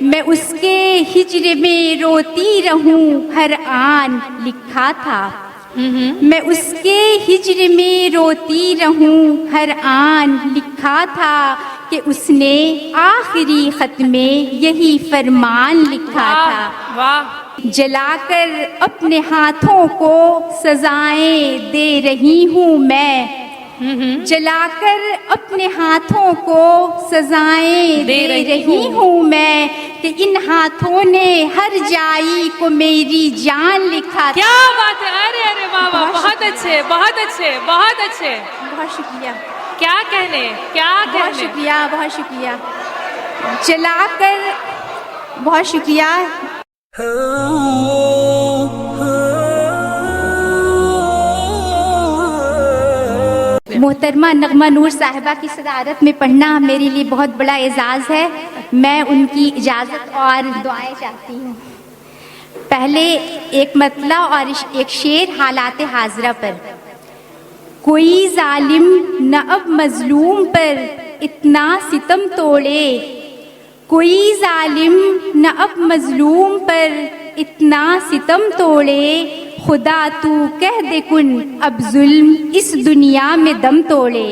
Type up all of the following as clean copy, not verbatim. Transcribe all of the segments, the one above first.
میں اس کے ہجر میں روتی رہوں ہر آن لکھا تھا. میں اس کے ہجر میں روتی رہوں ہر آن لکھا تھا کہ اس نے آخری خط میں یہی فرمان لکھا تھا. واہ جلا کر اپنے ہاتھوں کو سزائیں دے رہی ہوں میں. جلا کر اپنے ہاتھوں کو سزائیں دے رہی ہوں میں کہ ان ہاتھوں نے ہر جائی کو میری جان لکھا تھا. کیا بات ہے. ارے ارے واہ واہ بہت اچھے بہت اچھے بہت اچھے. بہت شکریہ. کیا کہنے کیا بہت کہنے. شکریہ بہت شکریہ. جلا کر بہت شکریہ. محترمہ نغمہ نور صاحبہ کی صدارت میں پڑھنا میرے لیے بہت بڑا اعزاز ہے. میں ان کی اجازت اور دعائیں چاہتی ہوں. پہلے ایک مطلع اور ایک شعر حالات حاضرہ پر. کوئی ظالم نہ اب مظلوم پر اتنا ستم توڑے. کوئی ظالم نہ اب مظلوم پر اتنا ستم توڑے. خدا تو کہہ دے کن اب ظلم اس دنیا میں دم توڑے.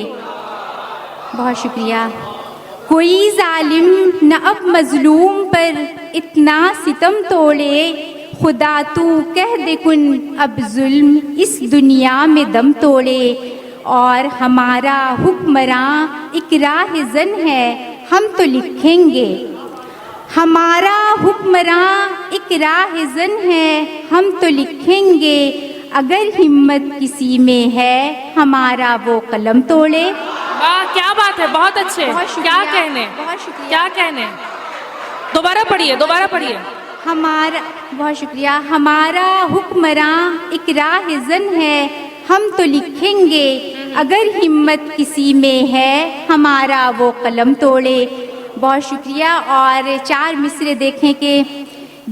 بہت شکریہ. کوئی ظالم نہ اب مظلوم پر اتنا ستم توڑے. خدا تو کہہ دے کن اب ظلم اس دنیا میں دم توڑے. اور ہمارا حکمراں ایک راہ زن ہے ہم تو لکھیں گے. ہمارا حکمراں ایک راہ زن ہے ہم تو لکھیں گے. اگر ہمت کسی میں ہے ہمارا وہ قلم توڑے. واہ کیا بات ہے. بہت اچھے. بہت شکریہ. کیا کہنے بہت شکریہ. کیا کہنے. دوبارہ پڑھیے دوبارہ پڑھیے. ہمارا بہت شکریہ. ہمارا حکمراں ایک راہ زن ہے ہم تو لکھیں گے. اگر ہمت کسی میں ہے ہمارا وہ قلم توڑے. بہت شکریہ. اور 4 مصرے دیکھیں کہ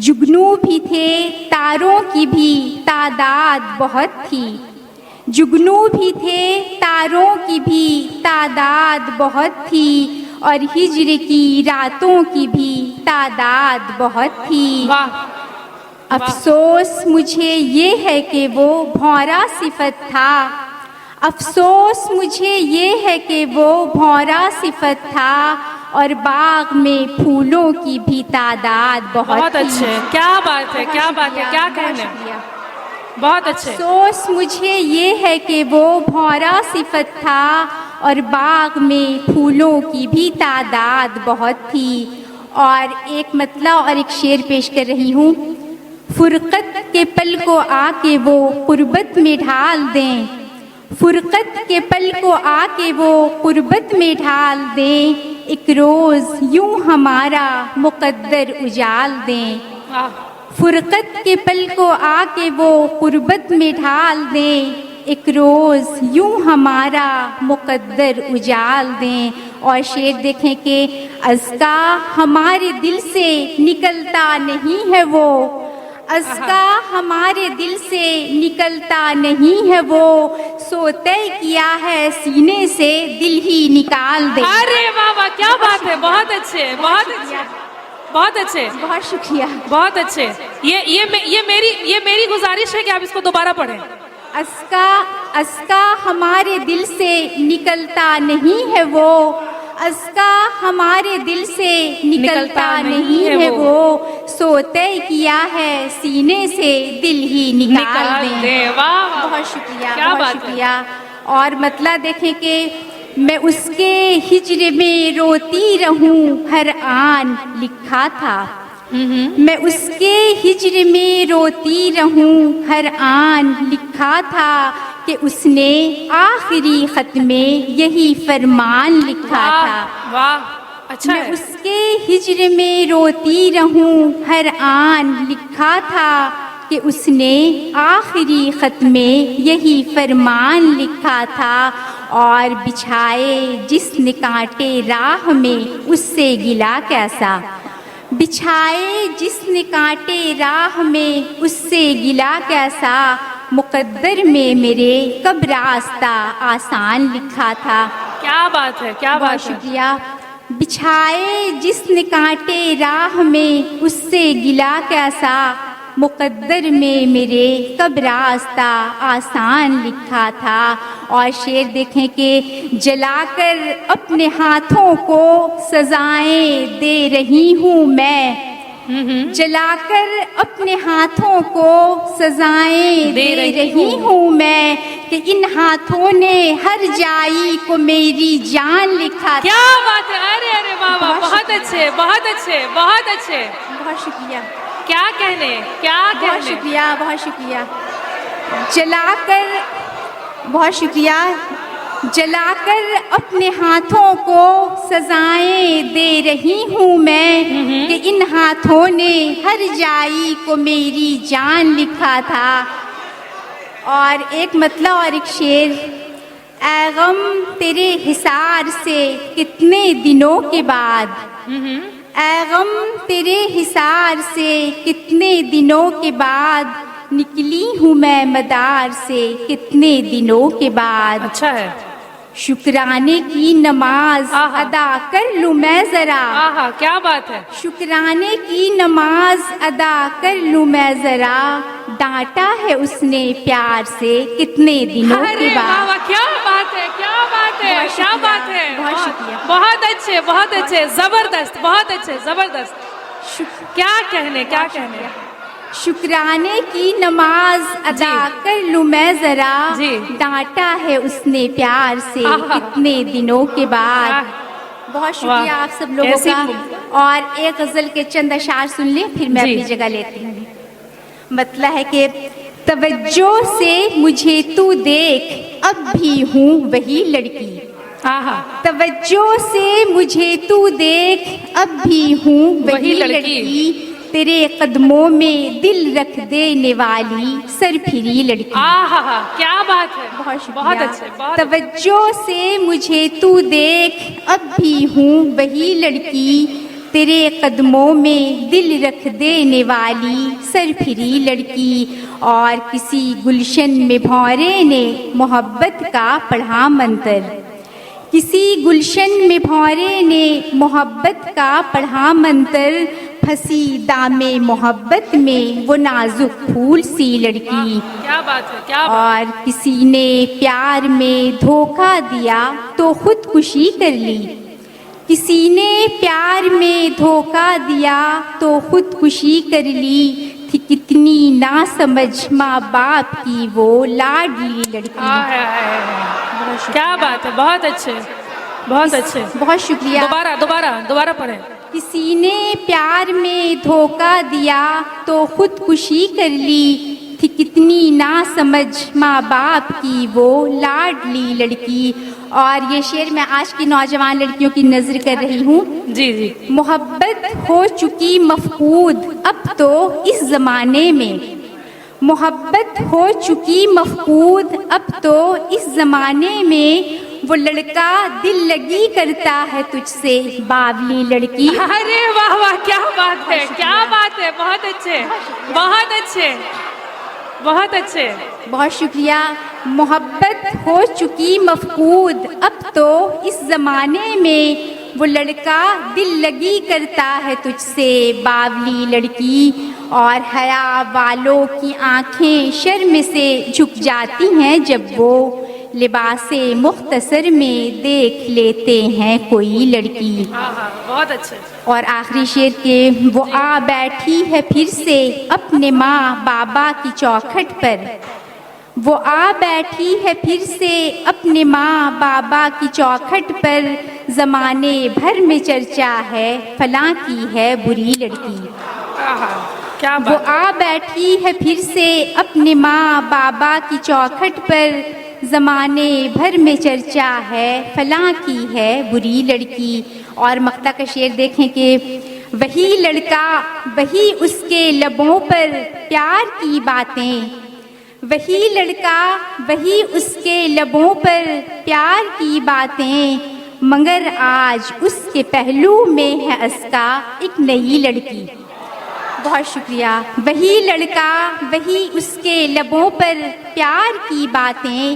جگنو بھی تھے تاروں کی بھی تعداد بہت تھی. جگنو بھی تھے تاروں کی بھی تعداد بہت تھی. اور ہجر کی راتوں کی بھی تعداد بہت تھی. افسوس مجھے یہ ہے کہ وہ بھونرا صفت تھا. افسوس مجھے یہ ہے کہ وہ بھونرا صفت تھا. اور باغ میں پھولوں کی بھی تعداد بہت اچھے. کیا بات ہے کیا بات ہے. کیا کہنے. بہت اچھے. افسوس مجھے یہ ہے کہ وہ بھونرا صفت تھا. اور باغ میں پھولوں کی بھی تعداد بہت تھی. اور ایک مطلع اور ایک شعر پیش کر رہی ہوں. فرقت کے پل کو آ کے وہ قربت میں ڈھال دیں. فرقت کے پل کو آ کے وہ قربت میں ڈھال دیں. ایک روز یوں ہمارا مقدر اجال دیں. فرقت کے پل کو آ کے وہ قربت میں ڈھال دیں. ایک روز یوں ہمارا مقدر اجال دیں. اور شعر دیکھیں کہ ازکا ہمارے دل سے نکلتا نہیں ہے وہ. ازکا ہمارے دل سے نکلتا نہیں ہے وہ. سو طے کیا ہے سینے سے دل ہی نکال دے. ارے واہ واہ کیا بات ہے. بہت اچھے بہت اچھے بہت اچھے. بہت شکریہ. بہت اچھے. یہ میری گزارش ہے کہ آپ اس کو دوبارہ پڑھیں. ازکا ہمارے دل سے نکلتا نہیں ہے وہ. ازکا ہمارے دل سے نکلتا نہیں ہے وہ. سو طے کیا ہے سینے سے دل ہی نکال دیں. بہت شکریہ بہت شکریہ. اور مطلع دیکھیں کہ میں اس کے ہجر میں روتی رہوں ہر آن لکھا تھا. میں اس کے ہجر میں روتی رہوں ہر آن لکھا تھا کہ اس نے آخری خط میں یہی فرمان لکھا تھا. واہ اچھا. میں اس کے ہجر میں روتی رہوں ہر آن لکھا تھا کہ اس نے آخری خط میں یہی فرمان لکھا تھا. اور بچھائے جس نے کانٹے راہ میں اس سے گلا کیسا. بچھائے جس نے کانٹے راہ میں اس سے گلا کیسا. مقدر میں میرے کب راستہ آسان لکھا تھا. کیا بات ہے کیا بات ہے. شکریہ. بچھائے جس نے کانٹے راہ میں اس سے گلا کیسا، مقدر میں میرے کب راستہ آسان لکھا تھا۔ اور شعر دیکھیں کہ جلا کر اپنے ہاتھوں کو سزائیں دے رہی ہوں میں، جلا کر اپنے ہاتھوں کو سزائیں دے رہی ہوں میں، کہ ان ہاتھوں نے ہر جائی کو میری جان لکھا تھا۔ کیا بات ہے، ارے ارے واہ واہ، بہت اچھے بہت اچھے بہت اچھے، بہت شکریہ، کیا کہنے کیا بہت کہنے۔ شکریہ، بہت شکریہ۔ جلا کر، بہت شکریہ، جلا کر اپنے ہاتھوں کو سزائیں دے رہی ہوں میں، کہ ان ہاتھوں نے ہر جائی کو میری جان لکھا تھا۔ اور ایک مطلع اور ایک شعر، اے غم تیرے حصار سے کتنے دنوں کے بعد، اے غم تیرے حصار سے کتنے دنوں کے بعد، نکلی ہوں میں مدار سے کتنے دنوں کے بعد، اچھا ہے، شکرانے کی نماز آہا۔ ادا کر لوں میں ذرا، آہا کیا بات ہے، شکرانے کی نماز ادا کر لوں میں ذرا، ڈانٹا ہے اس نے پیار سے کتنے دنوں کے ارے واہ بعد۔ واہ، کیا بات ہے کیا بات ہے بہت کیا شکریہ، بات ہے، بہت شکریہ۔ بہت اچھے بہت اچھے، زبردست، بہت اچھے زبردست، کیا کہنے کیا کہنے۔ شکرانے کی نماز ادا جی۔ کر لوں میں ذرا، جی۔ ڈانٹا ہے اس نے پیار سے آہا۔ کتنے دنوں کے بعد۔ آہ۔ بہت شکریہ واہ، آپ سب لوگوں کیسی کا۔ اور ایک غزل کے چند اشعار سن لیں پھر میں جی۔ اپنی جگہ لیتی ہوں۔ مطلب ہے کہ توجہ سے مجھے تو دیکھ، اب بھی ہوں وہی لڑکی، آہا توجہ سے مجھے تو دیکھ، اب بھی ہوں وہی لڑکی، تیرے قدموں میں دل رکھ دینے والی سر پھری لڑکی۔ آہا کیا بات ہے، بہت شکریہ۔ بہت اچھے بہت توجہ سے مجھے تو دیکھ، اب بھی ہوں وہی لڑکی، تیرے قدموں میں دل رکھ دینے والی سر پھری لڑکی۔ اور کسی گلشن میں بھونرے نے محبت کا پڑھا منتر، کسی گلشن میں بھونرے نے محبت کا پڑھا منتر، پھنسی دام محبت میں وہ نازک پھول سی لڑکی۔ کیا بات ہے کیا بات اور کسی نے پیار میں دھوکہ دیا تو خودکشی کر لی، کسی نے پیار میں دھوکہ دیا تو خودکشی کر لی، تھی کتنی نا سمجھ ماں باپ کی وہ لاڈلی لڑکی۔ کیا بات ہے، بہت اچھے بہت اچھے، بہت شکریہ۔ دوبارہ پڑھیں۔ کسی نے پیار میں دھوکہ دیا تو خودکشی کر لی، تھی کتنی نا سمجھ ماں باپ کی وہ لاڈلی لڑکی۔ اور یہ شعر میں آج کی نوجوان لڑکیوں کی نظر کر رہی ہوں۔ جی جی، محبت ہو چکی مفقود اب تو اس زمانے میں، محبت ہو چکی مفقود اب تو اس زمانے میں، وہ لڑکا دل لگی کرتا ہے تجھ سے باولی لڑکی۔ ارے واہ واہ، کیا بات ہے کیا بات ہے، بہت اچھے بہت اچھے بہت اچھے۔ بہت شکریہ۔ محبت ہو چکی مفقود اب تو اس زمانے میں، وہ لڑکا دل لگی کرتا ہے تجھ سے باولی لڑکی۔ اور حیا والوں کی آنکھیں شرم سے جھک جاتی ہیں جب وہ لباس مختصر میں دیکھ لیتے ہیں کوئی لڑکی۔ بہت اچھے۔ اور آخری شعر کے، وہ آ بیٹھی ہے پھر سے اپنے ماں بابا کی چوکھٹ پر، وہ آ بیٹھی ہے پھر سے اپنے ماں بابا کی چوکھٹ پر، زمانے بھر میں چرچا ہے فلاں کی ہے بری لڑکی۔ کیا وہ بات، آ بیٹھی ہے پھر سے اپنے ماں بابا کی چوکھٹ پر، زمانے بھر میں چرچا ہے فلاں کی ہے بری لڑکی۔ اور مقطع کا شعر دیکھیں کہ وہی لڑکا وہی اس کے لبوں پر پیار کی باتیں، وہی لڑکا وہی اس کے لبوں پر پیار کی باتیں، مگر آج اس کے پہلو میں ہے اسکا ایک نئی لڑکی۔ بہت شکریہ۔ وہی لڑکا وہی اس کے لبوں پر پیار کی باتیں،